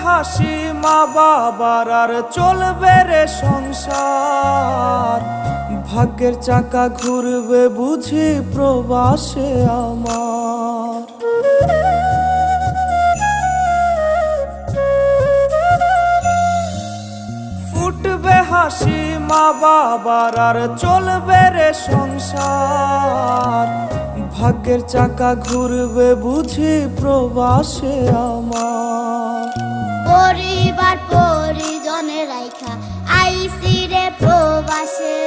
হাসি মা বাবার আর চলবে রে সংসার। ভাগ্যের চাকা ঘুরবে বুঝি প্রবাসে আমার। ফুটবে হাসি মা বাবার আর চলবে রে সংসার। ভাগ্যের চাকা ঘুরবে বুঝি প্রবাসে আমার। পরিবার পরিজনে রাইখা আইসি রে প্রবাসে,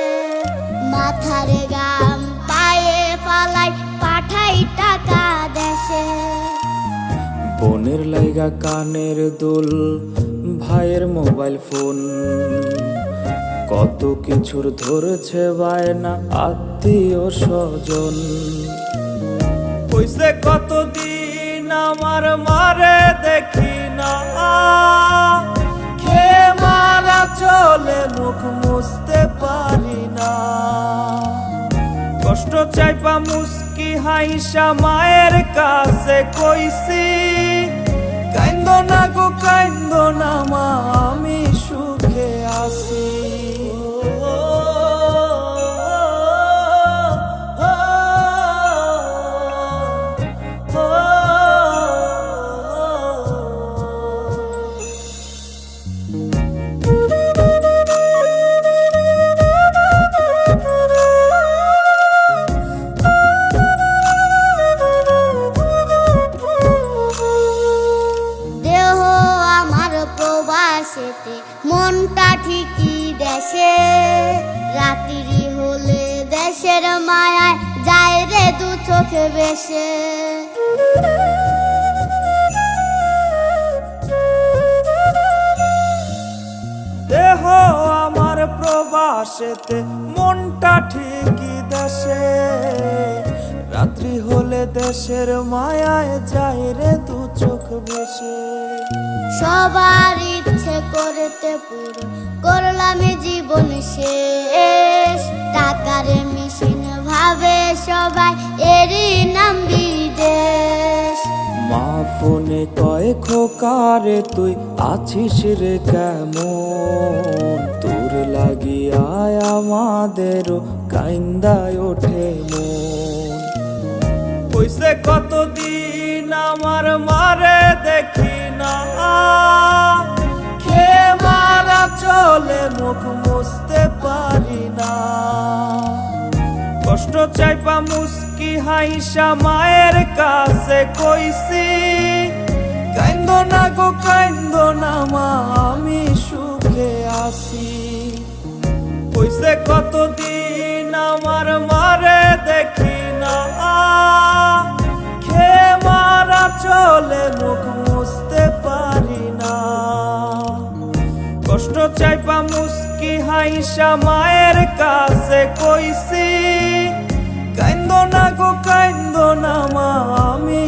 মাথারে গাম পায়ে ফালাই পাঠাই টাকা দেশে। বোনের লাইগা কানের দুল, ভাইয়ের মোবাইল ফোন, কত কিছুর ধরছে বায়না আত্মীয় স্বজন। হইছে কতদিন আমার মারে দেখি না, খেয়ে মারা চলে মুখ মুছতে পারি না। কষ্ট চাইপা মুস্কি হাইসা মায়ের কাছে কইছি, কাইন্দো না গো কাইন্দো না মা, আমি সুখে আছি। মনটা ঠিকই দেশে, রাত্রি হলে দেশের মায়ায় যায় রে দু চোখে বেশে। দেহ আমার প্রবাসেতে, মনটা ঠিকই দেশে, রাত্রি হলে দেশের মায়ায় যায় রে দু চোখ বেশে। সবার ইচ্ছে করতে পুরো করলাম জীবন শেষ, টাকার মেশিন ভাবে সবাই এরই নাম বিদেশ। মা ফোনে কয় খোকারে তুই আছিস রে কেমন, তোর লাগিয়া আমাদেরও কাইন্দায় ওঠে মন। হইছে কতদিন আমার মারে দেখি না, খেয়ে মারা চলে মুখ মুছতে পারি না। কষ্ট চাইপা মুস্কি হাইসা মায়ের কাছে কইছি, কাইন্দো না গো কাইন্দো না মা, আমি সুখে আছি। হইছে কতদিন আমার মারে দেখি না, খেয়ে মারা চলে মুখ মুছতে পারি না। কষ্ট চাইপা মুস্কি হাইসা মায়ের কাছে কইছি, কাইন্দো না গো কাইন্দো না মা, আমি